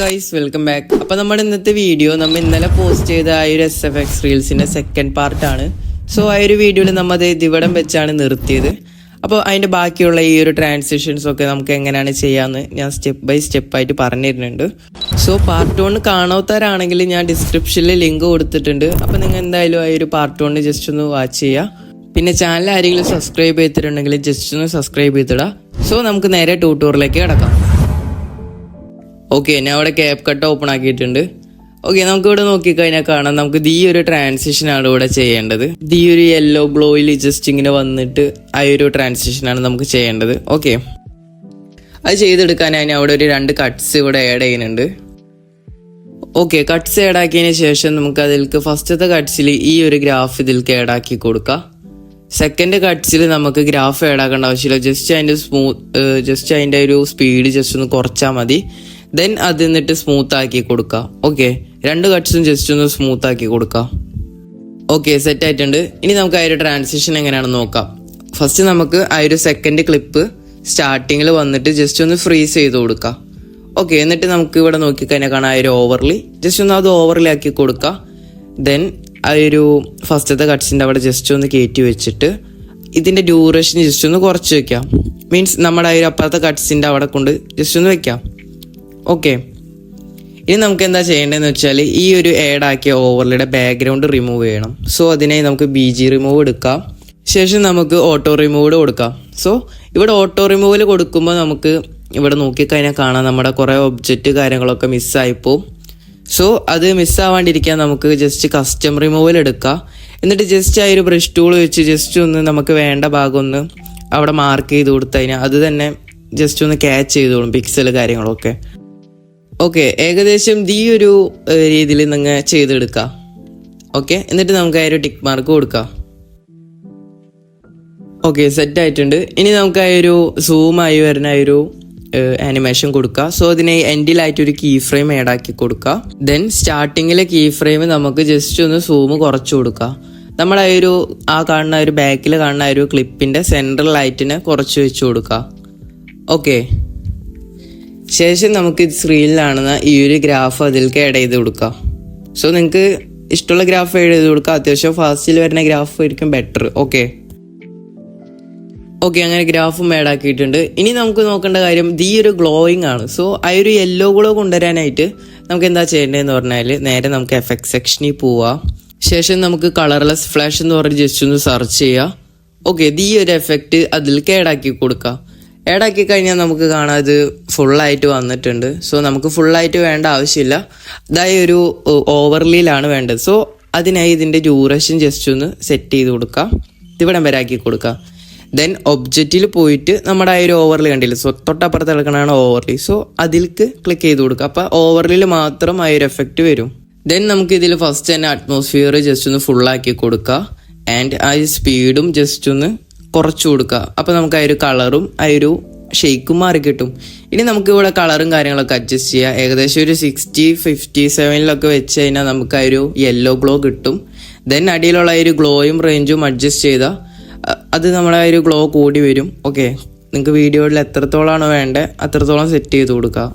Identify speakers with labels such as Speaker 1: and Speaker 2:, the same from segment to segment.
Speaker 1: Guys welcome back. അപ്പോൾ നമ്മുടെ ഇന്നത്തെ വീഡിയോ നമ്മൾ ഇന്നലെ പോസ്റ്റ് ചെയ്ത ആ ഒരു SFX റീൽസിൻ്റെ സെക്കൻഡ് പാർട്ടാണ്. സോ ആ ഒരു വീഡിയോയിൽ നമ്മൾ അത് ഇവിടം വെച്ചാണ് നിർത്തിയത്. അപ്പോൾ അതിൻ്റെ ബാക്കിയുള്ള ഈ ഒരു ട്രാൻസിഷൻസ് ഒക്കെ നമുക്ക് എങ്ങനെയാണ് ചെയ്യാമെന്ന് ഞാൻ സ്റ്റെപ്പ് ബൈ സ്റ്റെപ്പായിട്ട് പറഞ്ഞിരുന്നുണ്ട്. സോ പാർട്ട് 1 കാണാത്തവരാണെങ്കിൽ ഞാൻ ഡിസ്ക്രിപ്ഷനിൽ ലിങ്ക് കൊടുത്തിട്ടുണ്ട്. അപ്പോൾ നിങ്ങൾ എന്തായാലും ആ ഒരു പാർട്ട് 1 ജസ്റ്റ് ഒന്ന് വാച്ച് ചെയ്യുക. പിന്നെ ചാനൽ ആരെങ്കിലും സബ്സ്ക്രൈബ് ചെയ്തിട്ടുണ്ടെങ്കിൽ ജസ്റ്റ് ഒന്ന് സബ്സ്ക്രൈബ് ചെയ്തിടുക. സോ നമുക്ക് നേരെ ട്യൂട്ടോറിയലിലേക്ക് കിടക്കാം. ഓക്കെ, ഞാൻ അവിടെ ക്യാപ് കട്ട് ഓപ്പൺ ആക്കിയിട്ടുണ്ട്. ഓക്കെ, നമുക്കിവിടെ നോക്കിക്കഴിഞ്ഞാൽ കാണാം നമുക്ക് ഈ ഒരു ട്രാൻസിഷനാണ് ഇവിടെ ചെയ്യേണ്ടത്. ഈ ഒരു യെല്ലോ ഗ്ലോയിൽ ജസ്റ്റ് ഇങ്ങനെ വന്നിട്ട് ആ ഒരു ട്രാൻസിഷനാണ് നമുക്ക് ചെയ്യേണ്ടത്. ഓക്കെ, അത് ചെയ്തെടുക്കാനായി അവിടെ ഒരു 2 കട്ട്സ് ഇവിടെ ആഡ് ചെയ്യുന്നുണ്ട്. ഓക്കെ, കട്ട്സ് ആഡ് ആക്കിയതിന് ശേഷം നമുക്ക് അതിലേക്ക് ഫസ്റ്റത്തെ കട്ട്സിൽ ഈ ഒരു ഗ്രാഫ് ഇതിലേക്ക് ആഡ് ആക്കി കൊടുക്കാം. സെക്കൻഡ് കട്ട്സിൽ നമുക്ക് ഗ്രാഫ് ആഡ് ആക്കേണ്ട ആവശ്യമില്ല. ജസ്റ്റ് അതിൻ്റെ ഒരു സ്പീഡ് ജസ്റ്റ് ഒന്ന് കുറച്ചാൽ മതി. ദെൻ അത് എന്നിട്ട് സ്മൂത്ത് ആക്കി കൊടുക്കുക. ഓക്കെ, 2 കട്ട്സും ജസ്റ്റ് ഒന്ന് സ്മൂത്ത് ആക്കി കൊടുക്കുക. ഓക്കെ, സെറ്റ് ആയിട്ടുണ്ട്. ഇനി നമുക്ക് ആ ഒരു ട്രാൻസിഷൻ എങ്ങനെയാണെന്ന് നോക്കാം. ഫസ്റ്റ് നമുക്ക് ആ ഒരു സെക്കൻഡ് ക്ലിപ്പ് സ്റ്റാർട്ടിങ്ങിൽ വന്നിട്ട് ജസ്റ്റ് ഒന്ന് ഫ്രീസ് ചെയ്ത് കൊടുക്കുക. ഓക്കെ, എന്നിട്ട് നമുക്ക് ഇവിടെ നോക്കിക്കഴിഞ്ഞാൽ കാണാം ആ ഒരു ഓവർലി ജസ്റ്റ് ഒന്ന് അത് ഓവർലി ആക്കി കൊടുക്കുക. ദെൻ ആ ഒരു ഫസ്റ്റത്തെ കട്ട്സിൻ്റെ അവിടെ ജസ്റ്റ് ഒന്ന് കയറ്റി വെച്ചിട്ട് ഇതിൻ്റെ ഡ്യൂറേഷൻ ജസ്റ്റ് ഒന്ന് കുറച്ച് വെക്കാം. മീൻസ് നമ്മുടെ ആ ഒരു അപ്പുറത്തെ കട്ട്സിൻ്റെ അവിടെ കൊണ്ട് ജസ്റ്റ് ഒന്ന് വെക്കാം. ഓക്കെ, ഇനി നമുക്ക് എന്താ ചെയ്യേണ്ടതെന്ന് വെച്ചാൽ ഈ ഒരു ആഡ് ആക്കിയ ഓവർലിയുടെ ബാക്ക്ഗ്രൗണ്ട് റിമൂവ് ചെയ്യണം. സോ അതിനായി നമുക്ക് BG റിമൂവ് എടുക്കാം. ശേഷം നമുക്ക് ഓട്ടോ റിമൂവ് കൊടുക്കാം. സോ ഇവിടെ ഓട്ടോ റിമൂവൽ കൊടുക്കുമ്പോൾ നമുക്ക് ഇവിടെ നോക്കിക്കഴിഞ്ഞാൽ കാണാം നമ്മുടെ കുറേ ഒബ്ജക്റ്റ് കാര്യങ്ങളൊക്കെ മിസ്സായിപ്പോവും. സോ അത് മിസ്സാവാണ്ടിരിക്കാൻ നമുക്ക് ജസ്റ്റ് കസ്റ്റം റിമൂവൽ എടുക്കാം. എന്നിട്ട് ജസ്റ്റ് ആ ഒരു ബ്രഷ് ടൂൾ വെച്ച് ജസ്റ്റ് ഒന്ന് നമുക്ക് വേണ്ട ഭാഗം ഒന്ന് അവിടെ മാർക്ക് ചെയ്ത് കൊടുത്തു കഴിഞ്ഞാൽ അത് തന്നെ ജസ്റ്റ് ഒന്ന് ക്യാച്ച് ചെയ്തോളും പിക്സൽ കാര്യങ്ങളൊക്കെ. ഓക്കെ, ഏകദേശം ഈ ഒരു രീതിയിൽ നിങ്ങൾ ചെയ്തെടുക്കാം. ഓക്കെ, എന്നിട്ട് നമുക്ക് ആ ഒരു ടിക്ക് മാർക്ക് കൊടുക്കാം. ഓക്കെ, സെറ്റ് ആയിട്ടുണ്ട്. ഇനി നമുക്ക് ആ ഒരു സൂമായി വരുന്ന ആ ഒരു ആനിമേഷൻ കൊടുക്കുക. സോ അതിനെ എൻഡിലായിട്ടൊരു കീ ഫ്രെയിം ആഡ് ആക്കി കൊടുക്കുക. ദെൻ സ്റ്റാർട്ടിങ്ങിലെ കീ ഫ്രെയിം നമുക്ക് ജസ്റ്റ് ഒന്ന് സൂം കുറച്ച് കൊടുക്കുക. നമ്മുടെ ആ കാണുന്ന ഒരു ബാക്കിൽ കാണുന്ന ഒരു ക്ലിപ്പിൻ്റെ സെൻട്രൽ ലൈറ്റിനെ കുറച്ച് വെച്ച് കൊടുക്കുക. ഓക്കെ, ശേഷം നമുക്ക് സ്ക്രീനിലാണെന്ന ഈ ഒരു ഗ്രാഫ് അതിലേക്ക് ആഡ് ചെയ്ത് കൊടുക്കുക. സോ നിങ്ങൾക്ക് ഇഷ്ടമുള്ള ഗ്രാഫ് ആഡ് ചെയ്ത് കൊടുക്കുക. അത്യാവശ്യം ഫാസ്റ്റിൽ വരുന്ന ഗ്രാഫ് ആയിരിക്കും ബെറ്റർ. ഓക്കെ, അങ്ങനെ ഗ്രാഫും ആഡ് ആക്കിയിട്ടുണ്ട്. ഇനി നമുക്ക് നോക്കേണ്ട കാര്യം ഈ ഒരു ഗ്ലോയിങ് ആണ്. സോ ആ ഒരു യെല്ലോ ഗ്ലോ കൊണ്ടുവരാനായിട്ട് നമുക്ക് എന്താ ചെയ്യേണ്ടതെന്ന് പറഞ്ഞാൽ നേരെ നമുക്ക് എഫക്ട് സെക്ഷനിൽ പോവാം. ശേഷം നമുക്ക് കളർലെസ് ഫ്ലാഷ് എന്ന് പറഞ്ഞ് ജസ്റ്റ് ഒന്ന് സെർച്ച് ചെയ്യുക. ഓക്കെ, ഈ ഒരു എഫക്റ്റ് അതിലേക്ക് ആഡ് ആക്കി കൊടുക്കുക. ആഡ് ആക്കി കഴിഞ്ഞാൽ നമുക്ക് കാണാം അത് ഫുള്ളായിട്ട് വന്നിട്ടുണ്ട്. സോ നമുക്ക് ഫുള്ളായിട്ട് വേണ്ട ആവശ്യമില്ല. അതായത് ഒരു ഓവർലിയിലാണ് വേണ്ടത്. സോ അതിനായി ഇതിൻ്റെ ഡ്യൂറേഷൻ ജസ്റ്റ് ഒന്ന് സെറ്റ് ചെയ്ത് കൊടുക്കുക. ഇതിവിടം വരെ ആക്കി കൊടുക്കുക. ദെൻ ഒബ്ജക്റ്റിൽ പോയിട്ട് നമ്മുടെ ആ ഒരു ഓവർലി കണ്ടില്ല, സോ തൊട്ടപ്പുറത്ത് കിടക്കണതാണ് ഓവർലി. സോ അതിലേക്ക് ക്ലിക്ക് ചെയ്ത് കൊടുക്കുക. അപ്പോൾ ഓവർലിയിൽ മാത്രം ആ ഒരു എഫക്റ്റ് വരും. ദെൻ നമുക്ക് ഇതിൽ ഫസ്റ്റ് തന്നെ അറ്റ്മോസ്ഫിയർ ജസ്റ്റ് ഒന്ന് ഫുള്ളാക്കി കൊടുക്കുക. ആൻഡ് ആ സ്പീഡും ജസ്റ്റ് ഒന്ന് കുറച്ച് കൊടുക്കുക. അപ്പോൾ നമുക്ക് ആ ഒരു കളറും ആ ഒരു ഷെയ്ക്കും മാറി കിട്ടും. ഇനി നമുക്ക് ഇവിടെ കളറും കാര്യങ്ങളൊക്കെ അഡ്ജസ്റ്റ് ചെയ്യാം. ഏകദേശം ഒരു 60-57 വെച്ച് കഴിഞ്ഞാൽ നമുക്ക് ആ ഒരു യെല്ലോ ഗ്ലോ കിട്ടും. ദെൻ അടിയിലുള്ള ആ ഒരു ഗ്ലോയും റേഞ്ചും അഡ്ജസ്റ്റ് ചെയ്താൽ അത് നമ്മുടെ ആ ഒരു ഗ്ലോ കൂടി വരും. ഓക്കെ, നിങ്ങൾക്ക് വീഡിയോയിൽ എത്രത്തോളമാണോ വേണ്ടത് അത്രത്തോളം സെറ്റ് ചെയ്ത് കൊടുക്കുക.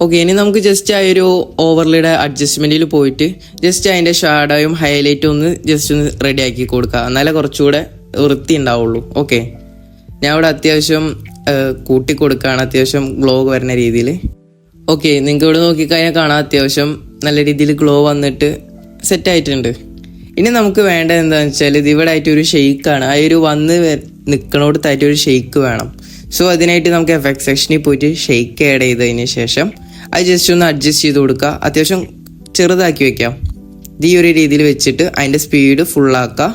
Speaker 1: ഓക്കെ, ഇനി നമുക്ക് ജസ്റ്റ് ആ ഒരു ഓവർലിയുടെ അഡ്ജസ്റ്റ്മെൻറ്റിൽ പോയിട്ട് ജസ്റ്റ് അതിൻ്റെ ഷാഡോയും ഹൈലൈറ്റും ഒന്ന് ജസ്റ്റ് ഒന്ന് റെഡി ആക്കി കൊടുക്കുക. എന്നാലേ കുറച്ചുകൂടെ വൃത്തി ഉണ്ടാവുള്ളൂ. ഓക്കെ, ഞാൻ ഇവിടെ അത്യാവശ്യം കൂട്ടി കൊടുക്കുകയാണ്, അത്യാവശ്യം ഗ്ലോ വരുന്ന രീതിയിൽ. ഓക്കെ, നിങ്ങൾക്ക് ഇവിടെ നോക്കിക്കഴിഞ്ഞാൽ കാണാം അത്യാവശ്യം നല്ല രീതിയിൽ ഗ്ലോ വന്നിട്ട് സെറ്റായിട്ടുണ്ട്. ഇനി നമുക്ക് വേണ്ടത് എന്താണെന്ന് വെച്ചാൽ ഇത് ഇവിടെ ആയിട്ട് ഒരു ഷെയ്ക്കാണ്. ആ ഒരു വന്ന് നിൽക്കണോടത്തായിട്ട് ഒരു ഷെയ്ക്ക് വേണം. സോ അതിനായിട്ട് നമുക്ക് എഫക്ട് സെക്ഷനിൽ പോയിട്ട് ഷെയ്ക്ക് ആഡ് ചെയ്തതിന് ശേഷം അത് ജസ്റ്റ് ഒന്ന് അഡ്ജസ്റ്റ് ചെയ്ത് കൊടുക്കുക. അത്യാവശ്യം ചെറുതാക്കി വെക്കാം. ഈ ഒരു രീതിയിൽ വെച്ചിട്ട് അതിൻ്റെ സ്പീഡ് ഫുള്ളാക്കുക.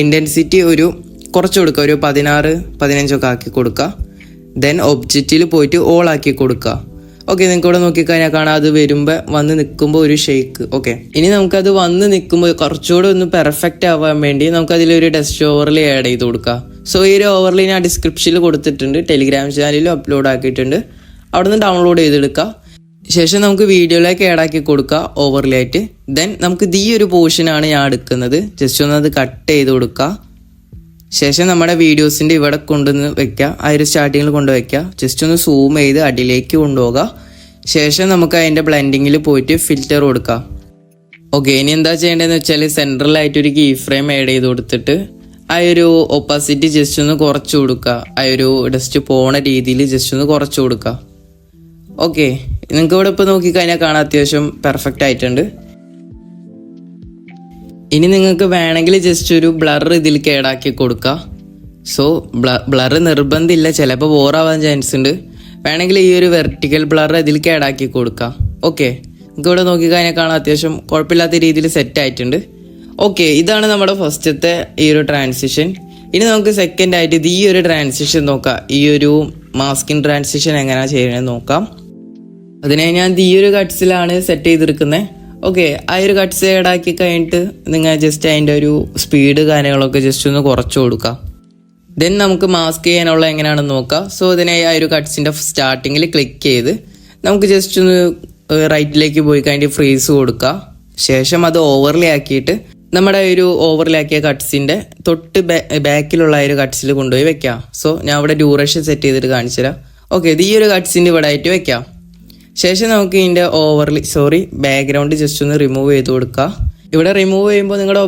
Speaker 1: ഇൻറ്റൻസിറ്റി ഒരു കുറച്ച് കൊടുക്കുക, ഒരു 16-15 ആക്കി കൊടുക്കുക. ദെൻ ഒബ്ജക്റ്റിൽ പോയിട്ട് ഓൾ ആക്കി കൊടുക്കുക. ഓക്കെ, നിങ്ങൾക്ക് ഇവിടെ നോക്കിക്കഴിഞ്ഞാൽ കാണാം അത് വരുമ്പോൾ വന്ന് നിൽക്കുമ്പോൾ ഒരു ഷെയ്ക്ക്. ഓക്കെ, ഇനി നമുക്കത് വന്ന് നിൽക്കുമ്പോൾ കുറച്ചുകൂടെ ഒന്ന് പെർഫെക്റ്റ് ആവാൻ വേണ്ടി നമുക്കതിലൊരു ഡസ്റ്റ് ഓവർലി ആഡ് ചെയ്ത് കൊടുക്കാം. സോ ഈ ഒരു ഓവർലി ഞാൻ ഡിസ്ക്രിപ്ഷനിൽ കൊടുത്തിട്ടുണ്ട്, ടെലിഗ്രാം ചാനലിലും അപ്ലോഡ് ആക്കിയിട്ടുണ്ട്. അവിടെ നിന്ന് ഡൗൺലോഡ് ചെയ്തെടുക്കുക. ശേഷം നമുക്ക് വീഡിയോയിലേക്ക് ആഡ് ആക്കി കൊടുക്കുക ഓവർലി ആയിട്ട്. ദെൻ നമുക്ക് ഈ ഒരു പോർഷനാണ് ഞാൻ എടുക്കുന്നത്. ജസ്റ്റ് ഒന്ന് അത് കട്ട് ചെയ്ത് കൊടുക്കുക. ശേഷം നമ്മുടെ വീഡിയോസിൻ്റെ ഇവിടെ കൊണ്ടുവന്ന് വെക്കുക. ആ ഒരു സ്റ്റാർട്ടിങ്ങിൽ കൊണ്ടുവയ്ക്കുക. ജസ്റ്റ് ഒന്ന് സൂം ചെയ്ത് അടിയിലേക്ക് കൊണ്ടുപോകുക. ശേഷം നമുക്ക് അതിൻ്റെ ബ്ലെൻഡിങ്ങിൽ പോയിട്ട് ഫിൽറ്റർ കൊടുക്കാം. ഓക്കെ, ഇനി എന്താ ചെയ്യേണ്ടതെന്ന് വെച്ചാൽ സെൻട്രലായിട്ട് ഒരു കീ ഫ്രെയിം ആഡ് ചെയ്ത് കൊടുത്തിട്ട് ആ ഒരു ഒപ്പാസിറ്റി ജസ്റ്റ് ഒന്ന് കുറച്ച് കൊടുക്കുക. ആ ഒരു ഡസ്റ്റ് പോണ രീതിയിൽ ജസ്റ്റ് ഒന്ന് കുറച്ച് കൊടുക്കുക. ഓക്കെ, നിങ്ങൾക്ക് ഇവിടെ ഇപ്പോൾ നോക്കിക്കഴിഞ്ഞാൽ കാണാൻ അത്യാവശ്യം പെർഫെക്റ്റ് ആയിട്ടുണ്ട്. ഇനി നിങ്ങൾക്ക് വേണമെങ്കിൽ ജസ്റ്റ് ഒരു ബ്ലർ ഇതിൽ കേടാക്കി കൊടുക്കുക. സോ ബ്ലർ നിർബന്ധമില്ല, ചിലപ്പോൾ ബോറാവാൻ ചാൻസ് ഉണ്ട്. വേണമെങ്കിൽ ഈ ഒരു വെർട്ടിക്കൽ ബ്ലർ ഇതിൽ കേടാക്കി കൊടുക്കുക. ഓക്കെ, നിങ്ങൾക്ക് ഇവിടെ നോക്കിക്കഴിഞ്ഞാൽ കാണാൻ അത്യാവശ്യം കുഴപ്പമില്ലാത്ത രീതിയിൽ സെറ്റ് ആയിട്ടുണ്ട്. ഓക്കെ, ഇതാണ് നമ്മുടെ ഫസ്റ്റത്തെ ഈ ഒരു ട്രാൻസിഷൻ. ഇനി നമുക്ക് സെക്കൻഡ് ആയിട്ട് ഇത് ഈ ഒരു ട്രാൻസിഷൻ നോക്കാം. ഈ ഒരു മാസ്കിൻ ട്രാൻസിഷൻ എങ്ങനെയാണ് ചെയ്യണമെന്ന് നോക്കാം. അതിനെ ഞാൻ ഈ ഒരു കട്ട്സിലാണ് സെറ്റ് ചെയ്തെടുക്കുന്നത്. ഓക്കെ, ആ ഒരു കട്ട്സ് ഏഡാക്കി കഴിഞ്ഞിട്ട് നിങ്ങൾ ജസ്റ്റ് അതിൻ്റെ ഒരു സ്പീഡ് കാര്യങ്ങളൊക്കെ ജസ്റ്റ് ഒന്ന് കുറച്ച് കൊടുക്കുക. ദെൻ നമുക്ക് മാസ്ക് ചെയ്യാനുള്ള എങ്ങനെയാണെന്ന് നോക്കാം. സോ അതിനെ ആ ഒരു കട്ട്സിൻ്റെ സ്റ്റാർട്ടിങ്ങിൽ ക്ലിക്ക് ചെയ്ത് നമുക്ക് ജസ്റ്റ് ഒന്ന് റൈറ്റിലേക്ക് പോയി കഴിഞ്ഞിട്ട് ഫ്രീസ് കൊടുക്കുക. ശേഷം അത് ഓവർലേ ആക്കിയിട്ട് നമ്മുടെ ഒരു ഓവർലേ ആക്കിയ കട്ട്സിൻ്റെ തൊട്ട് ബാക്കിലുള്ള ഒരു കട്ട്സിൽ കൊണ്ടുപോയി വെക്കാം. സോ ഞാൻ ഇവിടെ ഡ്യൂറേഷൻ സെറ്റ് ചെയ്തിട്ട് കാണിച്ചു തരാം. ഓക്കെ, ഇത് ഈ ഒരു കട്ട്സിൻ്റെ ഇവിടെ ആയിട്ട് വെക്കാം. ശേഷം നമുക്ക് ഇതിൻ്റെ ബാക്ക്ഗ്രൗണ്ട് ജസ്റ്റ് ഒന്ന് റിമൂവ് ചെയ്ത് കൊടുക്കുക. ഇവിടെ റിമൂവ് ചെയ്യുമ്പോൾ നിങ്ങളുടെ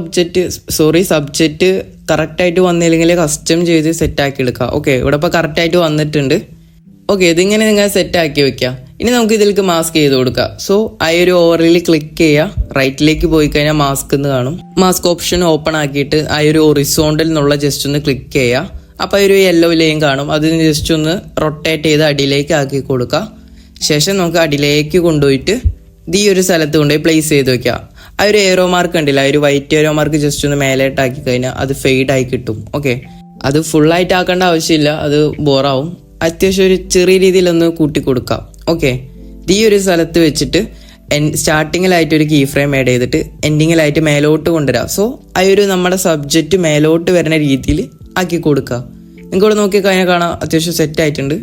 Speaker 1: സബ്ജക്റ്റ് കറക്റ്റായിട്ട് വന്നില്ലെങ്കിൽ കസ്റ്റം ചെയ്ത് സെറ്റാക്കി എടുക്കുക. ഓക്കെ, ഇവിടെ ഇപ്പോൾ കറക്റ്റായിട്ട് വന്നിട്ടുണ്ട്. ഓക്കെ, ഇതിങ്ങനെ നിങ്ങൾ സെറ്റാക്കി വെക്കുക. ഇനി നമുക്ക് ഇതിലേക്ക് മാസ്ക് ചെയ്ത് കൊടുക്കുക. സോ ആ ഒരു ഓവറിൽ ക്ലിക്ക് ചെയ്യുക. റൈറ്റിലേക്ക് പോയി കഴിഞ്ഞാൽ മാസ്ക് എന്ന് കാണും. മാസ്ക് ഓപ്ഷൻ ഓപ്പൺ ആക്കിയിട്ട് ആ ഒരു ഹൊറിസോണ്ടൽ എന്നുള്ള ജസ്റ്റ് ഒന്ന് ക്ലിക്ക് ചെയ്യുക. അപ്പോൾ ആ ഒരു യെല്ലോ ലൈൻ കാണും. അതിന് ജസ്റ്റ് ഒന്ന് റൊട്ടേറ്റ് ചെയ്ത് അടിയിലേക്ക് ആക്കി കൊടുക്കുക. ശേഷം നമുക്ക് അടിയിലേക്ക് കൊണ്ടുപോയിട്ട് ഈ ഒരു സ്ഥലത്ത് കൊണ്ടുപോയി പ്ലേസ് ചെയ്ത് വെക്കുക. ആ ഒരു ഏറോ മാർക്ക് ഉണ്ടല്ലോ, ആ ഒരു വൈറ്റ് ഏറോ മാർക്ക് ജസ്റ്റ് ഒന്ന് മേലേട്ടാക്കി കഴിഞ്ഞാൽ അത് ഫെയ്ഡായി കിട്ടും. ഓക്കെ, അത് ഫുള്ളായിട്ട് ആക്കേണ്ട ആവശ്യമില്ല, അത് ബോറാവും. അത്യാവശ്യം ഒരു ചെറിയ രീതിയിലൊന്ന് കൂട്ടി കൊടുക്കാം. ഓക്കെ, ഈ ഒരു സ്ഥലത്ത് വെച്ചിട്ട് സ്റ്റാർട്ടിങ്ങിലായിട്ട് ഒരു കീ ഫ്രെയിം ആഡ് ചെയ്തിട്ട് എൻഡിങ്ങിലായിട്ട് മേലോട്ട് കൊണ്ടുവരാം. സോ ആ ഒരു നമ്മുടെ സബ്ജക്റ്റ് മേലോട്ട് വരുന്ന രീതിയിൽ ആക്കി കൊടുക്കുക. നിങ്ങൾക്ക് ഇവിടെ നോക്കി കഴിഞ്ഞാൽ കാണാം അത്യാവശ്യം സെറ്റ് ആയിട്ടുണ്ട്.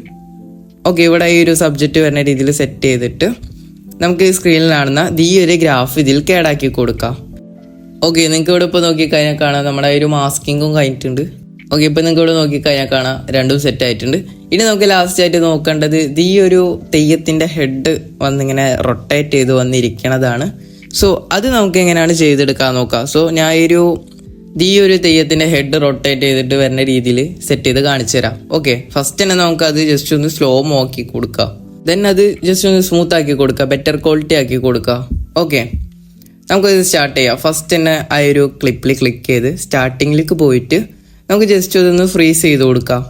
Speaker 1: ഓക്കെ, ഇവിടെ ഈ ഒരു സബ്ജക്റ്റ് വരുന്ന രീതിയിൽ സെറ്റ് ചെയ്തിട്ട് നമുക്ക് സ്ക്രീനിൽ കാണുന്ന ഈ ഒരു ഗ്രാഫ് ഇതിൽ കേടാക്കി കൊടുക്കാം. ഓക്കെ, നിങ്ങൾക്ക് ഇവിടെ ഇപ്പോൾ നോക്കിക്കഴിഞ്ഞാൽ കാണാം നമ്മുടെ ഒരു മാസ്കിങ്ങും കഴിഞ്ഞിട്ടുണ്ട്. ഓക്കെ, ഇപ്പോൾ നിങ്ങൾക്ക് ഇവിടെ നോക്കിക്കഴിഞ്ഞാൽ കാണാം രണ്ടും സെറ്റ് ആയിട്ടുണ്ട്. ഇനി നമുക്ക് ലാസ്റ്റ് ആയിട്ട് നോക്കേണ്ടത് ഈ ഒരു തെയ്യത്തിൻ്റെ ഹെഡ് വന്നിങ്ങനെ റൊട്ടേറ്റ് ചെയ്ത് വന്നിരിക്കണതാണ്. സോ അത് നമുക്ക് എങ്ങനെയാണ് ചെയ്തെടുക്കാൻ നോക്കാം. സോ ഞാൻ ഈ ഒരു തെയ്യത്തിൻ്റെ ഹെഡ് റൊട്ടേറ്റ് ചെയ്തിട്ട് വരുന്ന രീതിയിൽ സെറ്റ് ചെയ്ത് കാണിച്ചു തരാം. ഓക്കെ, ഫസ്റ്റ് തന്നെ നമുക്ക് അത് ജസ്റ്റ് ഒന്ന് സ്ലോ ആക്കി കൊടുക്കാം. ദെൻ അത് ജസ്റ്റ് ഒന്ന് സ്മൂത്ത് ആക്കി കൊടുക്കുക, ബെറ്റർ ക്വാളിറ്റി ആക്കി കൊടുക്കുക. ഓക്കെ, നമുക്കത് സ്റ്റാർട്ട് ചെയ്യാം. ഫസ്റ്റ് തന്നെ ആ ഒരു ക്ലിപ്പിൽ ക്ലിക്ക് ചെയ്ത് സ്റ്റാർട്ടിങ്ങിലേക്ക് പോയിട്ട് നമുക്ക് ജസ്റ്റ് അതൊന്ന് ഫ്രീസ് ചെയ്ത് കൊടുക്കാം.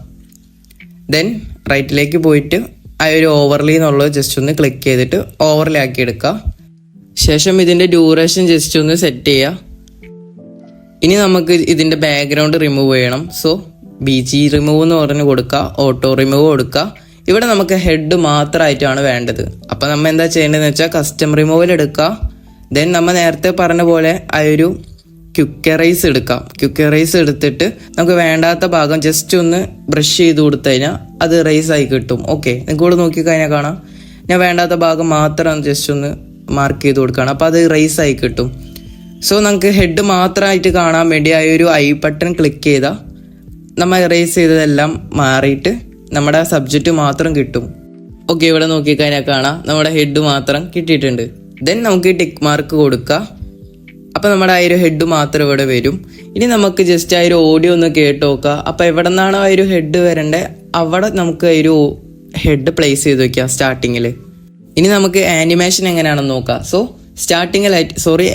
Speaker 1: ദെൻ റൈറ്റിലേക്ക് പോയിട്ട് ആ ഒരു ഓവർലേ എന്നുള്ളത് ജസ്റ്റ് ഒന്ന് ക്ലിക്ക് ചെയ്തിട്ട് ഓവർലേ ആക്കി എടുക്കുക. ശേഷം ഇതിൻ്റെ ഡ്യൂറേഷൻ ജസ്റ്റ് ഒന്ന് സെറ്റ് ചെയ്യുക. ഇനി നമുക്ക് ഇതിൻ്റെ ബാക്ക്ഗ്രൗണ്ട് റിമൂവ് ചെയ്യണം. സോ BG റിമൂവ് എന്ന് പറഞ്ഞ് കൊടുക്കുക, ഓട്ടോ റിമൂവ് കൊടുക്കുക. ഇവിടെ നമുക്ക് ഹെഡ് മാത്രമായിട്ടാണ് വേണ്ടത്. അപ്പോൾ നമ്മൾ എന്താ ചെയ്യേണ്ടതെന്ന് വെച്ചാൽ കസ്റ്റം റിമൂവൽ എടുക്കുക. ദെൻ നമ്മൾ നേരത്തെ പറഞ്ഞ പോലെ ആ ഒരു ക്വിക്ക് എറേസ് എടുക്കാം. ക്വിക്ക് എറേസ് എടുത്തിട്ട് നമുക്ക് വേണ്ടാത്ത ഭാഗം ജസ്റ്റ് ഒന്ന് ബ്രഷ് ചെയ്ത് കൊടുത്തു കഴിഞ്ഞാൽ അത് എറേസ് ആയി കിട്ടും. ഓക്കെ, നിങ്ങൾക്ക് ഇവിടെ നോക്കിക്കഴിഞ്ഞാൽ കാണാം ഞാൻ വേണ്ടാത്ത ഭാഗം മാത്രം ജസ്റ്റ് ഒന്ന് മാർക്ക് ചെയ്ത് കൊടുക്കുകയാണ്. അപ്പോൾ അത് എറേസ് ആയി കിട്ടും. സോ നമുക്ക് ഹെഡ് മാത്രമായിട്ട് കാണാൻ വേണ്ടി ആ ഒരു ഐ ബട്ടൺ ക്ലിക്ക് ചെയ്താൽ നമ്മൾ എറേസ് ചെയ്തതെല്ലാം മാറിയിട്ട് നമ്മുടെ സബ്ജക്റ്റ് മാത്രം കിട്ടും. ഓക്കെ, ഇവിടെ നോക്കിക്കഴിഞ്ഞാൽ കാണാം നമ്മുടെ ഹെഡ് മാത്രം കിട്ടിയിട്ടുണ്ട്. ദെൻ നമുക്ക് ടിക്ക് മാർക്ക് കൊടുക്കുക. അപ്പോൾ നമ്മുടെ ആ ഒരു ഹെഡ് മാത്രം ഇവിടെ വരും. ഇനി നമുക്ക് ജസ്റ്റ് ആ ഒരു ഓഡിയോ ഒന്ന് കേട്ട് നോക്കുക. അപ്പോൾ എവിടെ നിന്നാണോ ആ ഒരു ഹെഡ് വരേണ്ടത് അവിടെ നമുക്ക് ആ ഒരു ഹെഡ് പ്ലേസ് ചെയ്ത് വെക്കാം സ്റ്റാർട്ടിങ്ങിൽ. ഇനി നമുക്ക് ആനിമേഷൻ എങ്ങനെയാണെന്ന് നോക്കാം. സോ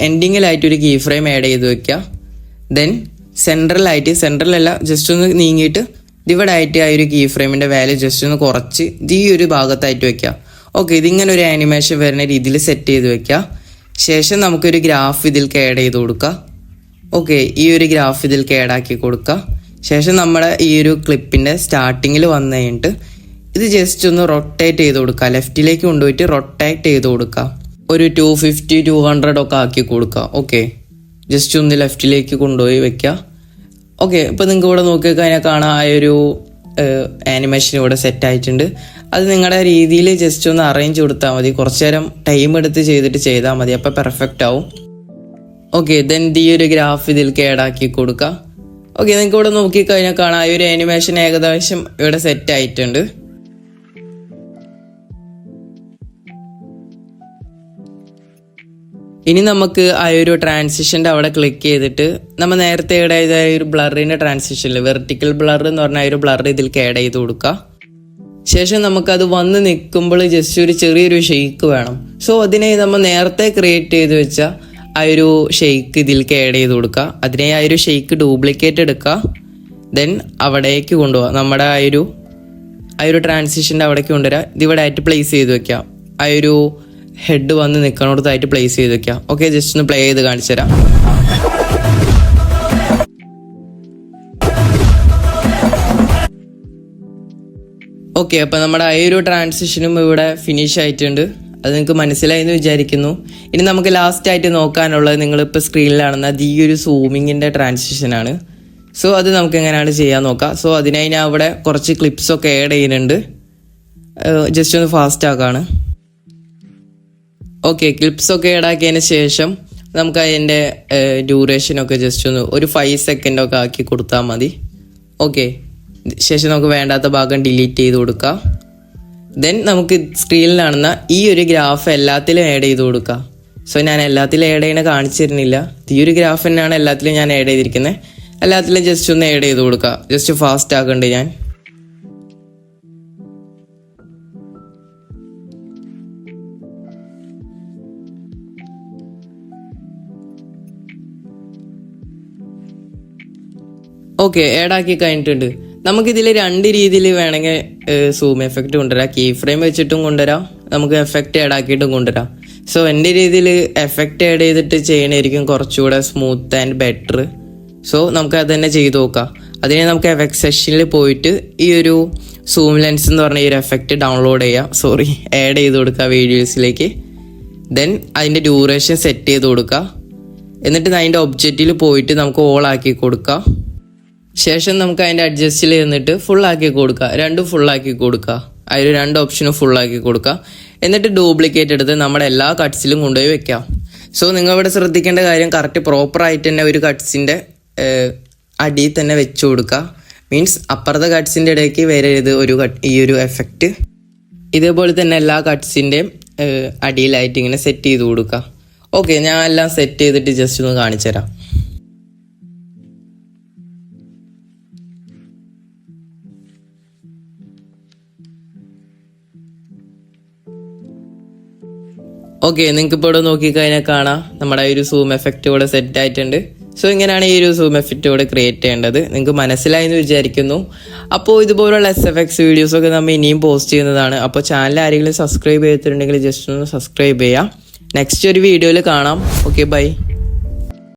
Speaker 1: എൻഡിങ്ങിലായിട്ട് ഒരു കീ ഫ്രെയിം ആഡ് ചെയ്ത് വെക്കുക. ദെൻ സെൻട്രലല്ല ജസ്റ്റ് ഒന്ന് നീങ്ങിയിട്ട് ഇവിടെ ആയിട്ട് ആ ഒരു കീ ഫ്രെയിമിൻ്റെ വാല്യൂ ജസ്റ്റ് ഒന്ന് കുറച്ച് ഈ ഒരു ഭാഗത്തായിട്ട് വെക്കുക. ഓക്കെ, ഇതിങ്ങനെ ഒരു ആനിമേഷൻ വരുന്ന രീതിയിൽ സെറ്റ് ചെയ്ത് വെക്കുക. ശേഷം നമുക്കൊരു ഗ്രാഫ് ഇതിലേക്ക് ആഡ് ചെയ്ത് കൊടുക്കുക. ഓക്കെ, ഈ ഒരു ഗ്രാഫ് ഇതിലേക്ക് ആഡാക്കി കൊടുക്കുക. ശേഷം നമ്മുടെ ഈ ഒരു ക്ലിപ്പിൻ്റെ സ്റ്റാർട്ടിങ്ങിൽ വന്നു കഴിഞ്ഞിട്ട് ഇത് ജസ്റ്റ് ഒന്ന് റൊട്ടേറ്റ് ചെയ്ത് കൊടുക്കുക. ലെഫ്റ്റിലേക്ക് കൊണ്ടുപോയിട്ട് റൊട്ടേറ്റ് ചെയ്ത് കൊടുക്കുക. ഒരു 250-200 ഒക്കെ ആക്കി കൊടുക്കുക. ഓക്കെ, ജസ്റ്റ് ഒന്ന് ലെഫ്റ്റിലേക്ക് കൊണ്ടുപോയി വെക്കുക. ഓക്കെ, ഇപ്പോൾ നിങ്ങൾക്ക് ഇവിടെ നോക്കിക്കഴിഞ്ഞാൽ കാണാം ആ ഒരു ആനിമേഷൻ ഇവിടെ സെറ്റ് ആയിട്ടുണ്ട്. അത് നിങ്ങളുടെ രീതിയിൽ ജസ്റ്റ് ഒന്ന് അറേഞ്ച് കൊടുത്താൽ മതി. കുറച്ച് നേരം ടൈം എടുത്ത് ചെയ്താൽ മതി. അപ്പോൾ പെർഫെക്റ്റ് ആവും. ഓക്കെ, ദെൻ ഈ ഒരു ഗ്രാഫ് ഇതിലേക്ക് ആഡാക്കി കൊടുക്കുക. ഓക്കെ, നിങ്ങൾക്ക് ഇവിടെ നോക്കിക്കഴിഞ്ഞാൽ കാണാം ആ ഒരു ആനിമേഷൻ ഏകദേശം ഇവിടെ സെറ്റ് ആയിട്ടുണ്ട്. ഇനി നമുക്ക് ആ ഒരു ട്രാൻസിഷൻ്റെ അവിടെ ക്ലിക്ക് ചെയ്തിട്ട് നമ്മൾ നേരത്തെ ആഡ് ചെയ്ത ഒരു ബ്ലറിൻ്റെ ട്രാൻസിഷനിൽ വെർട്ടിക്കൽ ബ്ലർ എന്ന് പറഞ്ഞ ഒരു ബ്ലർ ഇതിലേക്ക് ആഡ് ചെയ്ത് കൊടുക്കുക. ശേഷം നമുക്കത് വന്ന് നിൽക്കുമ്പോൾ ജസ്റ്റ് ഒരു ചെറിയൊരു ഷെയ്ക്ക് വേണം. സോ അതിനെ നമ്മൾ നേരത്തെ ക്രിയേറ്റ് ചെയ്ത് വെച്ച ആ ഒരു ഷെയ്ക്ക് ഇതിലേക്ക് ആഡ് ചെയ്ത് കൊടുക്കുക. അതിനെ ആ ഒരു ഷെയ്ക്ക് ഡ്യൂപ്ലിക്കേറ്റ് എടുക്കുക. ദെൻ അവിടേക്ക് കൊണ്ടുപോകാം. നമ്മുടെ ആ ഒരു ട്രാൻസിഷൻ്റെ അവിടേക്ക് കൊണ്ടുവരാം. ഇതിവിടെ ആയിട്ട് പ്ലേസ് ചെയ്ത് വെക്കാം. ആ ഒരു ഹെഡ് വന്ന് നിൽക്കണോടത്തായിട്ട് പ്ലേസ് ചെയ്ത് വെക്കാം. ഓക്കെ, ജസ്റ്റ് ഒന്ന് പ്ലേ ചെയ്ത് കാണിച്ചു തരാം. ഓക്കെ, അപ്പോൾ നമ്മുടെ ആ ഒരു ട്രാൻസിഷനും ഇവിടെ ഫിനിഷ് ആയിട്ടുണ്ട്. അത് നിങ്ങൾക്ക് മനസ്സിലായി എന്ന് വിചാരിക്കുന്നു. ഇനി നമുക്ക് ലാസ്റ്റ് ആയിട്ട് നോക്കാനുള്ളത് നിങ്ങളിപ്പോൾ സ്ക്രീനിലാണെന്ന ഈ ഒരു സൂമിങ്ങിൻ്റെ ട്രാൻസിഷനാണ്. സോ അത് നമുക്ക് എങ്ങനെയാണ് ചെയ്യാൻ നോക്കാം. സോ അതിനായി ഞാൻ ഇവിടെ കുറച്ച് ക്ലിപ്സൊക്കെ ആഡ് ചെയ്യുന്നുണ്ട്. ജസ്റ്റ് ഒന്ന് ഫാസ്റ്റ് ആക്കാണ്. ഓക്കെ, ക്ലിപ്സൊക്കെ ആഡ് ആക്കിയതിന് ശേഷം നമുക്ക് അതിൻ്റെ ഡ്യൂറേഷനൊക്കെ ജസ്റ്റ് ഒരു 5 സെക്കൻഡൊക്കെ ആക്കി കൊടുത്താൽ മതി. ഓക്കെ, ശേഷം നമുക്ക് വേണ്ടാത്ത ഭാഗം ഡിലീറ്റ് ചെയ്ത് കൊടുക്കാം. ദെൻ നമുക്ക് സ്ക്രീനിൽ കാണുന്ന ഈ ഒരു ഗ്രാഫ് എല്ലാത്തിലും ആഡ് ചെയ്ത് കൊടുക്കാം. സോ ഞാൻ എല്ലാത്തിലും ആഡ് ചെയ്യണ കാണിച്ചു തരുന്നില്ല. ഈ ഒരു ഗ്രാഫ് തന്നെയാണ് എല്ലാത്തിലും ഞാൻ ആഡ് ചെയ്തിരിക്കുന്നത്. എല്ലാത്തിലും ജസ്റ്റ് ഒന്ന് ആഡ് ചെയ്ത് കൊടുക്കുക. ജസ്റ്റ് ഫാസ്റ്റ് ആക്കണ്ട് ഞാൻ. ഓക്കെ, ആഡാക്കി കഴിഞ്ഞിട്ടുണ്ട്. നമുക്കിതിൽ 2 രീതിയിൽ വേണമെങ്കിൽ സൂം എഫക്റ്റ് കൊണ്ടുവരാം. കീ ഫ്രെയിം വെച്ചിട്ടും കൊണ്ടുവരാം, നമുക്ക് എഫക്റ്റ് ആഡാക്കിയിട്ടും കൊണ്ടുവരാം. സോ എൻ്റെ രീതിയിൽ എഫക്റ്റ് ആഡ് ചെയ്തിട്ട് ചെയ്യണമായിരിക്കും കുറച്ചുകൂടെ സ്മൂത്ത് ആൻഡ് ബെറ്റർ. സോ നമുക്ക് അത് തന്നെ ചെയ്ത് നോക്കാം. അതിനെ നമുക്ക് എഫക്ട് സെക്ഷനിൽ പോയിട്ട് ഈ ഒരു സൂം ലെൻസ് എന്ന് പറഞ്ഞ ഈ ഒരു എഫക്റ്റ് ഡൗൺലോഡ് ആഡ് ചെയ്ത് കൊടുക്കുക വീഡിയോസിലേക്ക്. ദെൻ അതിൻ്റെ ഡ്യൂറേഷൻ സെറ്റ് ചെയ്ത് കൊടുക്കുക. എന്നിട്ട് അതിൻ്റെ ഒബ്ജക്റ്റിൽ പോയിട്ട് നമുക്ക് ഓൾ ആക്കി കൊടുക്കാം. ശേഷം നമുക്ക് അതിൻ്റെ അഡ്ജസ്റ്റിൽ ചെന്നിട്ട് ഫുള്ളാക്കി കൊടുക്കുക. 2 ഫുള്ളാക്കി കൊടുക്കുക. അതിൽ 2 ഓപ്ഷനും ഫുള്ളാക്കി കൊടുക്കുക. എന്നിട്ട് ഡ്യൂപ്ലിക്കേറ്റ് എടുത്ത് നമ്മുടെ എല്ലാ കട്ട്സിലും കൊണ്ടുപോയി വെക്കാം. സോ നിങ്ങൾ ഇവിടെ ശ്രദ്ധിക്കേണ്ട കാര്യം കറക്റ്റ് പ്രോപ്പറായിട്ട് തന്നെ ഒരു കട്ട്സിൻ്റെ അടിയിൽ തന്നെ വെച്ച് കൊടുക്കുക. മീൻസ് അപ്പുറത്തെ കട്ട്സിൻ്റെ ഇടയ്ക്ക് വരരുത് ഈ ഒരു എഫക്റ്റ്. ഇതേപോലെ തന്നെ എല്ലാ കട്ട്സിൻ്റെയും അടിയിലായിട്ട് ഇങ്ങനെ സെറ്റ് ചെയ്ത് കൊടുക്കുക. ഓക്കെ, ഞാൻ എല്ലാം സെറ്റ് ചെയ്തിട്ട് ജസ്റ്റ് ഒന്ന് കാണിച്ചു തരാം. ഓക്കെ, നിങ്ങൾക്ക് ഇപ്പോൾ ഇവിടെ നോക്കിക്കഴിഞ്ഞാൽ കാണാം നമ്മുടെ ഒരു സൂം എഫക്റ്റ് ഇവിടെ സെറ്റ് ആയിട്ടുണ്ട്. സോ ഇങ്ങനെയാണ് ഈ ഒരു സൂം എഫക്റ്റ് ഇവിടെ ക്രിയേറ്റ് ചെയ്യേണ്ടത്. നിങ്ങൾക്ക് മനസ്സിലായി എന്ന് വിചാരിക്കുന്നു. അപ്പോൾ ഇതുപോലുള്ള SFX വീഡിയോസൊക്കെ നമ്മൾ ഇനിയും പോസ്റ്റ് ചെയ്യുന്നതാണ്. അപ്പോൾ ചാനൽ ആരെങ്കിലും സബ്സ്ക്രൈബ് ചെയ്തിട്ടുണ്ടെങ്കിൽ ജസ്റ്റ് ഒന്ന് സബ്സ്ക്രൈബ് ചെയ്യാം. നെക്സ്റ്റ് ഒരു വീഡിയോയിൽ കാണാം. Okay, by.